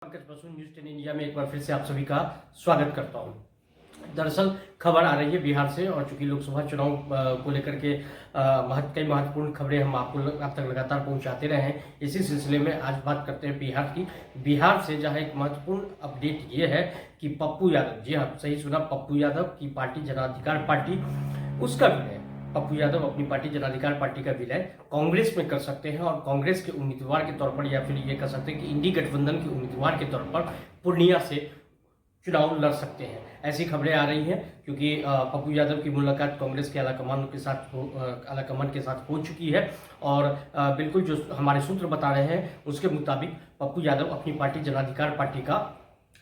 Pankaj Basu news 10 India में एक बार फिर से आप सभी का स्वागत करता हूं। दरअसल खबर आ रही है बिहार से, और चूंकि लोकसभा चुनाव को लेकर के कई महत्वपूर्ण खबरें हम आप तक लगातार पहुंचाते रहे हैं। इसी सिलसिले में आज बात करते हैं बिहार की। बिहार से जहां एक महत्वपूर्ण अपडेट ये है कि पप्पू यादव, जी हाँ सही सुना, पप्पू यादव की पार्टी जन अधिकार पार्टी, उसका विलय पप्पू यादव अपनी पार्टी जन अधिकार पार्टी का विलय कांग्रेस में कर सकते हैं, और कांग्रेस के उम्मीदवार के तौर पर, या फिर ये कह सकते हैं कि इंडी गठबंधन के उम्मीदवार के तौर पर पूर्णिया से चुनाव लड़ सकते हैं। ऐसी खबरें आ रही हैं क्योंकि पप्पू यादव की मुलाकात कांग्रेस के आलाकमान के साथ हो चुकी है, और बिल्कुल जो हमारे सूत्र बता रहे हैं उसके मुताबिक पप्पू यादव अपनी पार्टी जन अधिकार पार्टी का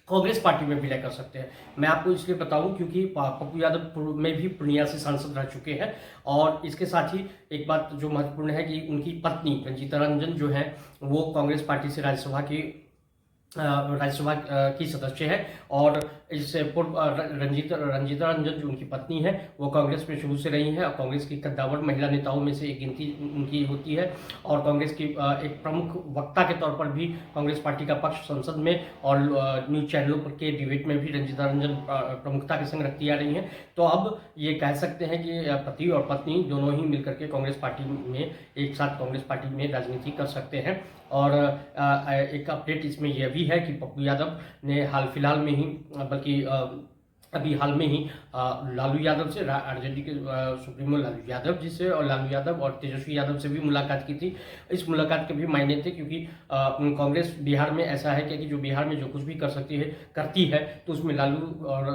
कांग्रेस पार्टी में विलय कर सकते हैं। मैं आपको इसलिए बताऊं क्योंकि पप्पू यादव में भी पूर्णिया से सांसद रह चुके हैं, और इसके साथ ही एक बात जो महत्वपूर्ण है कि उनकी पत्नी रंजीता रंजन जो है वो कांग्रेस पार्टी से राज्यसभा की सदस्य है, और इससे पूर्व रंजीता रंजन जो उनकी पत्नी है वो कांग्रेस में शुरू से रही है, और कांग्रेस की कद्दावर महिला नेताओं में से एक गिनती उनकी होती है, और कांग्रेस की एक प्रमुख वक्ता के तौर पर भी कांग्रेस पार्टी का पक्ष संसद में और न्यूज चैनलों पर के डिबेट में भी रंजीता रंजन प्रमुखता के संग रखती आ रही हैं। तो अब ये कह सकते हैं कि पति और पत्नी दोनों ही मिलकर के कांग्रेस पार्टी में एक साथ कांग्रेस पार्टी में राजनीति कर सकते हैं। और एक अपडेट इसमें यह भी है कि पप्पू यादव ने हाल फिलहाल में ही, बल्कि अभी हाल में ही लालू यादव से, आरजेडी के सुप्रीमो लालू यादव जी से, और लालू यादव और तेजस्वी यादव से भी मुलाकात की थी। इस मुलाकात के भी मायने थे क्योंकि कांग्रेस बिहार में ऐसा है कि जो बिहार में जो कुछ भी करती है तो उसमें लालू और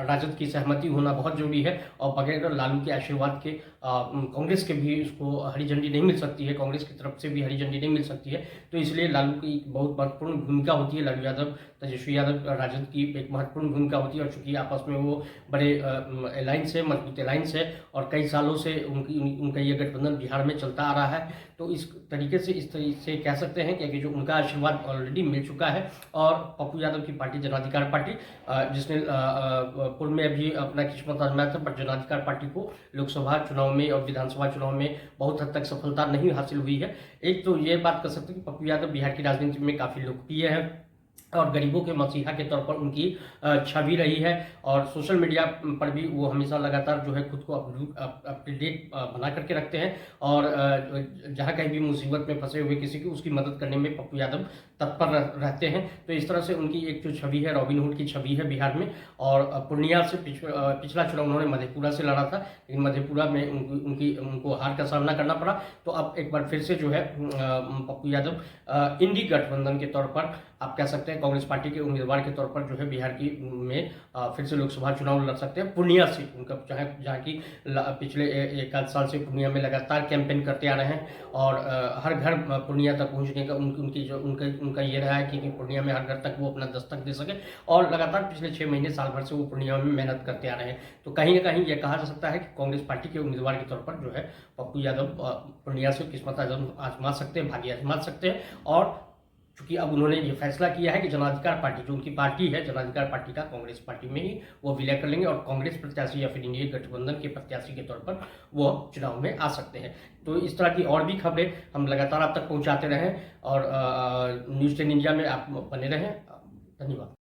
राजद की सहमति होना बहुत जरूरी है, और बगैर लालू के आशीर्वाद के कांग्रेस के भी उसको हरी झंडी नहीं मिल सकती है, कांग्रेस की तरफ से भी हरी झंडी नहीं मिल सकती है। तो इसलिए लालू की बहुत महत्वपूर्ण भूमिका होती है, लालू यादव तेजस्वी यादव राजद की एक महत्वपूर्ण भूमिका होती है, और चूंकि आपस में वो बड़े अलायंस है, मजबूत अलायंस है, और कई सालों से उनका ये गठबंधन बिहार में चलता आ रहा है। तो इस तरीके से कह सकते हैं कि जो उनका आशीर्वाद ऑलरेडी मिल चुका है, और पप्पू यादव की पार्टी जन अधिकार पार्टी, जिसने पूर्व में अभी अपना किस्मत आजमाया था, पर जन अधिकार पार्टी को लोकसभा चुनाव में और विधानसभा चुनाव में बहुत हद तक सफलता नहीं हासिल हुई है। एक तो ये बात कर सकते हैं कि पप्पू यादव बिहार की राजनीति में काफ़ी लोकप्रिय है, और गरीबों के मसीहा के तौर पर उनकी छवि रही है, और सोशल मीडिया पर भी वो हमेशा लगातार जो है खुद को अपडेट बना करके रखते हैं, और जहाँ कहीं भी मुसीबत में फंसे हुए किसी की उसकी मदद करने में पप्पू यादव तत्पर रहते हैं। तो इस तरह से उनकी एक जो छवि है, रॉबिनहुड की छवि है बिहार में। और पूर्णिया से पिछला चुनाव उन्होंने मधेपुरा से लड़ा था, लेकिन मधेपुरा में उनको हार का सामना करना पड़ा। तो अब एक बार फिर से जो है पप्पू यादव इंडी गठबंधन के तौर पर, आप कह सकते हैं कांग्रेस पार्टी के उम्मीदवार के तौर पर जो है बिहार की में फिर से लोकसभा चुनाव लड़ सकते हैं पूर्णिया से। उनका जहाँ की पिछले एक आध साल से पूर्णिया में लगातार कैंपेन करते आ रहे हैं, और हर घर पूर्णिया तक पहुंचने का उनका ये रहा है कि पूर्णिया में हर घर तक वो अपना दस्तक दे सके, और लगातार पिछले 6 महीने साल भर से वो पूर्णिया में मेहनत करते आ रहे हैं। तो कहीं ना कहीं ये कहा जा सकता है कि कांग्रेस पार्टी के उम्मीदवार के तौर पर जो है पप्पू यादव पूर्णिया से किस्मत आजमा सकते हैं, भाग्य आजमा सकते हैं। और चूंकि अब उन्होंने ये फैसला किया है कि जनाधिकार पार्टी, जो उनकी पार्टी है, जनाधिकार पार्टी का कांग्रेस पार्टी में ही वो विलय कर लेंगे, और कांग्रेस प्रत्याशी या फिर इंडिया गठबंधन के प्रत्याशी के तौर पर वो चुनाव में आ सकते हैं। तो इस तरह की और भी खबरें हम लगातार आप तक पहुंचाते रहें, और न्यूज़ 10 इंडिया में आप बने रहें। धन्यवाद।